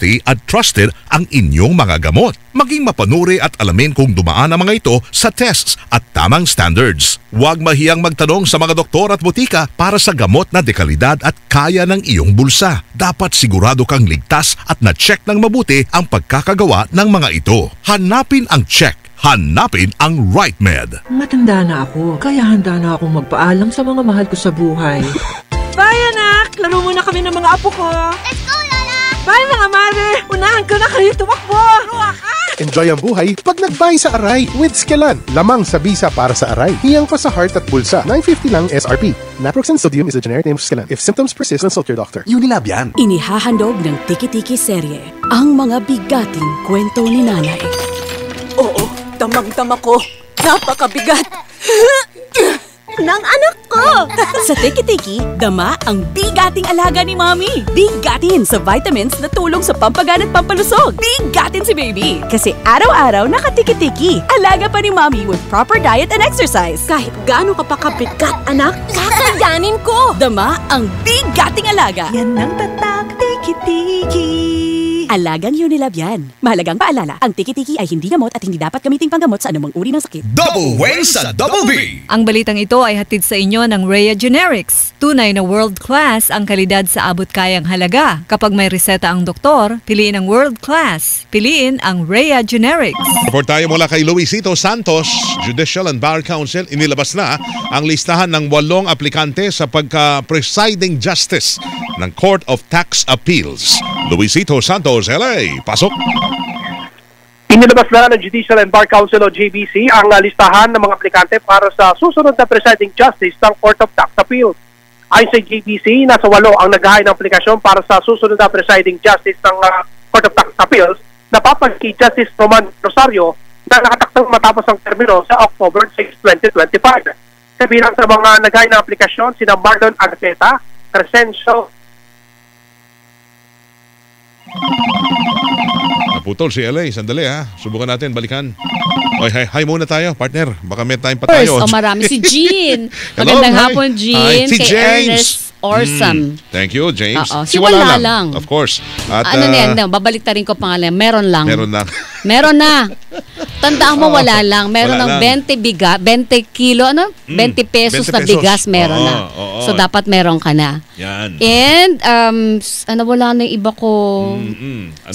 quality at trusted ang inyong mga gamot. Maging mapanuri at alamin kung dumaan ang mga ito sa tests at tamang standards. Huwag mahiyang magtanong sa mga doktor at butika para sa gamot na dekalidad at kaya ng iyong bulsa. Dapat sigurado kang ligtas at na-check ng mabuti ang pagkakagawa ng mga ito. Hanapin ang check. Hanapin ang Right Med. Matanda na ako, kaya handa na akong magpaalam sa mga mahal ko sa buhay. Bye, anak! Laro muna kami ng mga apo ko. Let's go, Lola! Bye, mga mare! Unahan ko na kayo tumakbo! Enjoy ang buhay pag nag-buy sa Aray with Skelan. Lamang sa bisa para sa Aray. Hiyang pa sa heart at bulsa. $9.50 lang SRP. Naproxen sodium is a generic name of Skelan. If symptoms persist, consult your doctor. Unilab yan. Inihahandog ng Tiki-Tiki serye ang mga bigating kwento ni nanay. Oo, damang-dama ko. Napakabigat. ng anak ko. Sa Tiki-Tiki, dama ang bigating alaga ni Mommy. Bigatin sa vitamins na tulong sa pampagaan at pampalusog. Bigatin si Baby. Kasi araw-araw nakatiki-tiki. Alaga pa ni Mommy with proper diet and exercise. Kahit gaano ka pa kabigat, anak, kakayanin ko. Dama ang bigating alaga. Yan ang tatak Tiki-Tiki. Alagang Unilab yan. Mahalagang paalala, ang Tiki-Tiki ay hindi gamot at hindi dapat gamiting panggamot sa anumang uri ng sakit. Double win sa Double B! Ang balitang ito ay hatid sa inyo ng Rhea Generics. Tunay na world-class ang kalidad sa abot-kayang halaga. Kapag may reseta ang doktor, piliin ang world-class. Piliin ang Rhea Generics. Report tayo mula kay Luisito Santos, Judicial and Bar Council. Inilabas na ang listahan ng 8 aplikante sa pagka-presiding justice ng Court of Tax Appeals. Luisito Santos, LA. Pasok! Inilabas na ng Judicial and Bar Council o JBC ang listahan ng mga aplikante para sa susunod na presiding justice ng Court of Tax Appeals. Ayon sa JBC, nasa 8 ang naghahain ng aplikasyon para sa susunod na presiding justice ng Court of Tax Appeals na papag kay Justice Roman Rosario na nakataksang matapos ang termino sa October 6, 2025. Kabilang sa mga naghahain ng aplikasyon, sina Marlon Agaceta, Crescencio. Naputol si LA. Sandali ha. Subukan natin. Balikan. Oy, hi muna tayo, partner. Baka may time pa tayo. First, marami si Jean. Hello, Magandang hi. hapon, Jean. Hi, si kay James. Ernest Orson. Thank you, James. Si Wala lang. Of course. At, ano na yan? Babalik ta rin ko pangalan. Meron lang. Meron lang. Meron na. Tandaan mo, wala lang. Meron ng 20 kilo, 20 pesos na bigas, meron na. So, dapat meron ka na. Yan. And, wala na yung iba ko.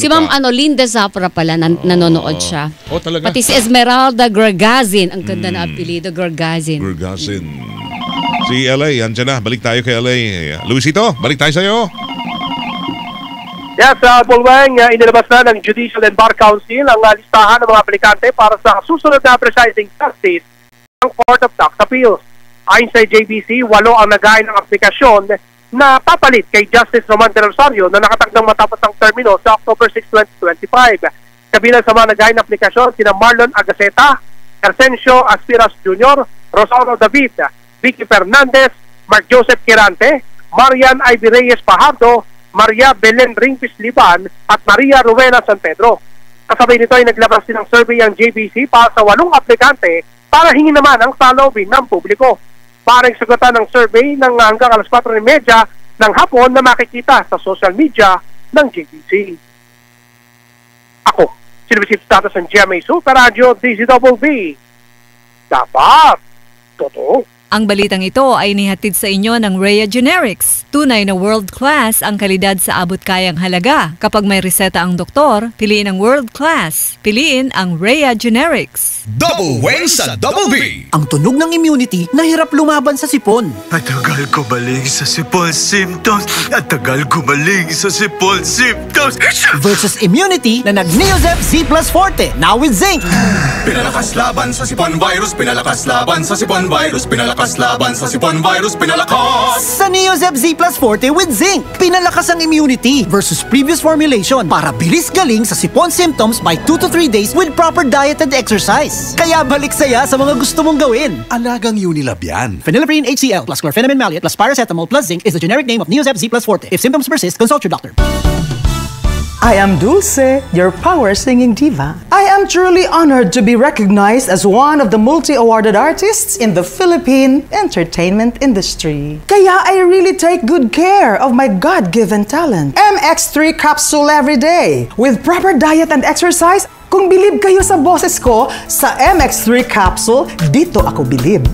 Si Ma'am Linda Zapra pala, nanonood siya. Oh, talaga? Pati si Esmeralda Gergazin. Ang ganda na apelido, Gergazin. Gergazin. Si LA, andyan na. Balik tayo kay LA. Luisito, balik tayo sa'yo. Yes, Bulweng, inilabas na ng Judicial and Bar Council ang listahan ng mga aplikante para sa susunod na presiding justice ng Court of Tax Appeals. Ayon sa JBC, 8 ang naghahain ng aplikasyon na papalit kay Justice Roman de Rosario na nakatakdang matapos ang termino sa October 6, 2025. Kabilang sa mga naghahain ng aplikasyon, sina Marlon Agaceta, Crescencio Aspiras Jr., Rosario David, Vicky Fernandez, Mark Joseph Quirante, Marian Ivy Reyes Fajardo, Maria Belen Ringpis Liban at Maria Rowena San Pedro. Kasabay nito ay naglabas din ng survey ang JBC para sa 8 aplikante para hingin naman ang saloobin ng publiko. Parang sagutan ng survey ng hanggang alas 4:30 ng hapon na makikita sa social media ng JBC. Ako, si Luisito Santos ng GMA Super Radio DZBB. Dapat totoo. Ang balitang ito ay nihatid sa inyo ng Rhea Generics. Tunay na world-class ang kalidad sa abot-kayang halaga. Kapag may reseta ang doktor, piliin ang world-class. Piliin ang Rhea Generics. Double win sa Double B! Ang tunog ng immunity na hirap lumaban sa sipon. Matagal gumaling sa sipon symptoms. At tagal gumaling sa sipon symptoms. Versus immunity na nag-Neosep Z Plus Forte. Now with zinc. Pinalakas laban sa sipon virus. Pinalakas laban sa sipon virus. Pinalakas laban sa sipon virus. Pinalakas! Sa Neosep Z Plus Forte with zinc. Pinalakas ang immunity versus previous formulation para bilis galing sa sipon symptoms by 2 to 3 days with proper diet and exercise. Kaya balik saya sa mga gusto mong gawin. Alagang Unilab yan. Phenylephrine HCl plus chlorpheniramine maleate plus paracetamol plus zinc is the generic name of Neosep Z Plus Forte. If symptoms persist, consult your doctor. I am Dulce, your power singing diva. I am truly honored to be recognized as one of the multi-awarded artists in the Philippine entertainment industry. Kaya I really take good care of my God-given talent. MX3 capsule every day. With proper diet and exercise, kung bilib kayo sa boses ko, sa MX3 capsule, dito ako bilib.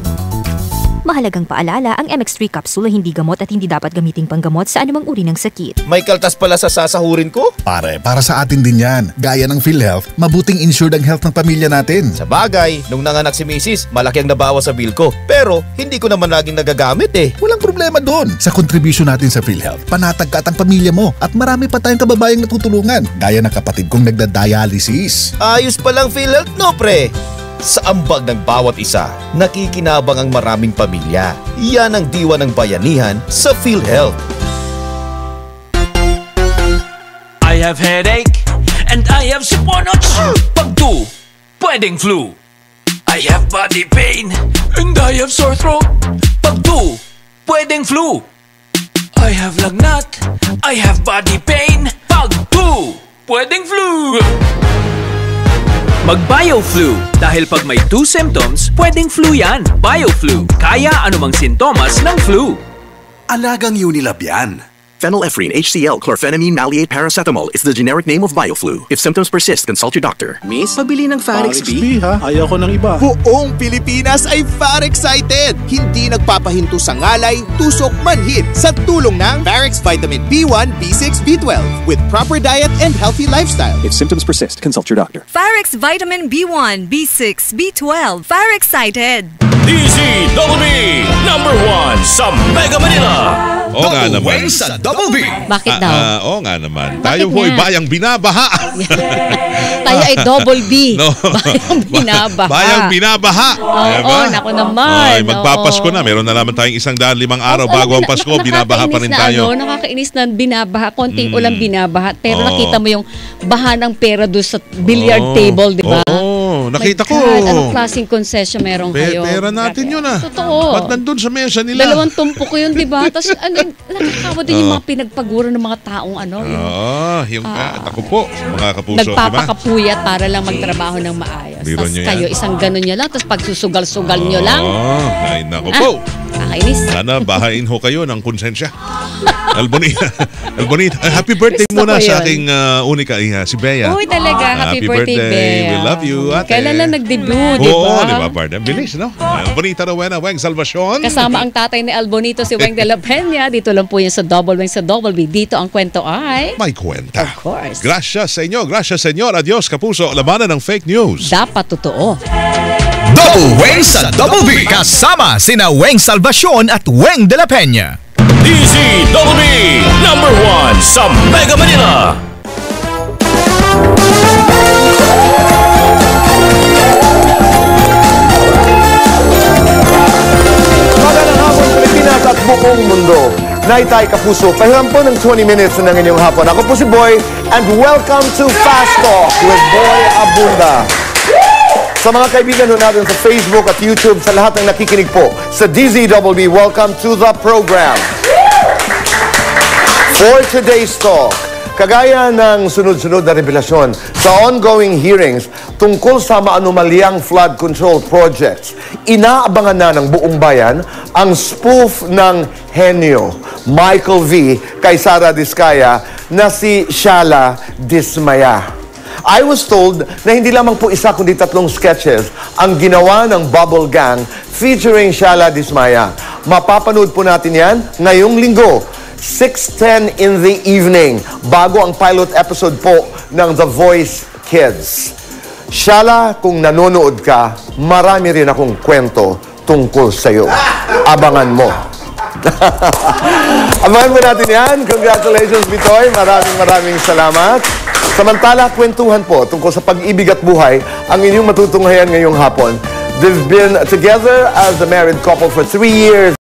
Mahalagang paalala, ang MX3 capsule ay hindi gamot at hindi dapat gamiting panggamot sa anumang uri ng sakit. May kaltas pala sa sasahurin ko? Pare, para sa atin din yan. Gaya ng PhilHealth, mabuting insured ang health ng pamilya natin. Sa bagay, nung nanganak si Mrs., malaki ang nabawas sa bill ko. Pero, hindi ko naman laging nagagamit eh. Walang problema doon. Sa contribution natin sa PhilHealth, panatag ka at ang pamilya mo. At marami pa tayong kababayang natutulungan. Gaya ng kapatid kong nagda-dialysis. Ayos palang PhilHealth, no pre? Sa ambag ng bawat isa, nakikinabang ang maraming pamilya. Yan ang diwa ng bayanihan sa PhilHealth. I have headache and I have siponots. Pag 2, pwedeng flu. I have body pain and I have sore throat. Pag 2, pwedeng flu. I have lagnat, I have body pain. Pag 2, pwedeng flu. Mag-BioFlu dahil pag may 2 symptoms, pwedeng flu yan. BioFlu, kaya anumang sintomas ng flu. Alagang Unilab yan. Phenylephrine, HCl, chlorphenamine, maleate, paracetamol is the generic name of BioFlu. If symptoms persist, consult your doctor. Miss, pabili ng Farex B ha? Ayaw ko ng iba. Buong Pilipinas ay Farex-cited. Hindi nagpapahinto sa ngalay, tusok, manhid sa tulong ng Farex Vitamin B1, B6, B12 with proper diet and healthy lifestyle. If symptoms persist, consult your doctor. Farex Vitamin B1, B6, B12. Farex-cited. DZBB, #1 sa Mega Manila. Oo nga naman. Sa Double B. Bakit daw? Oo nga naman. Tayo po'y bayang binabaha. Tayo ay Double B. No. Bayang binabaha. Bayang binabaha. Oo, naku naman. Ay, magpapasko na. Meron na naman tayong 105 araw bago ang Pasko. Binabaha pa rin tayo. Nakakainis na binabaha. Konting ulang binabaha. Pero nakita mo yung baha ng pera doon sa billiard table, di ba? Oo, nakita ko. Anong klaseng concession meron kayo? Pera natin yun ah. Totoo. Ba't nandun sa mesa nila? 2 tumpok ko yun, di ba? Tapos nakakawa din yung mga pinagpaguro ng mga taong ako po, mga kapuso. Nagpapakapuyat para lang magtrabaho ng maayos. Tapos kayo, isang ganun nyo lang. Tapos pagsusugal-sugal nyo lang. Ay, naku po. Nakainis. Sana bahain ho kayo ng konsensya. Albonita. Happy birthday muna sa aking unika, si Bea. Uy, talaga. Happy birthday, Bea. We love you, ate. Kailan lang nag-debut, di ba? Oo, di ba, partner? Bilis, no? Albonita Rowena, Weng Salvacion. Kasama ang tatay ni Albonito, si Weng de la Peña. Dito lang po yan sa Double Weng sa Double B. Dito ang kwento ay... May kwenta. Of course. Gracias sa inyo. Gracias, senyor. Adios, kapuso. Labanan ng fake news. Dapat totoo. Double Weng sa Double B. Kasama sina Weng Salvacion at Weng de la Peña. DZBB, #1 sa Mega Manila. Magandang hapon, Pilipinas at buong mundo. Naitay kapuso, pahiram po ng 20 minutes ng inyong hapon. Ako po si Boy and welcome to Fast Talk with Boy Abunda. Sa mga kaibigan natin sa Facebook at YouTube, sa lahat ng nakikinig po sa DZBB, welcome to the program. For today's talk, kagaya ng sunod-sunod na revelasyon sa ongoing hearings tungkol sa maanumalyang flood control projects, inaabangan na ng buong bayan ang spoof ng henyo Michael V. kay Sara Diskaya na si Shala Dismaya. I was told na hindi lamang po isa kundi 3 sketches ang ginawa ng Bubble Gang featuring Shala Dismaya. Mapapanood po natin yan ngayong linggo, 6:10 in the evening, bago ang pilot episode po ng The Voice Kids. Shala, kung nanonood ka, marami rin akong kwento tungkol sa'yo. Abangan mo. Abangan mo natin yan. Congratulations, Bitoy. Maraming salamat. Samantala, kwentuhan po tungkol sa pag-ibig at buhay ang inyong matutunghayan ngayong hapon. They've been together as a married couple for 3 years.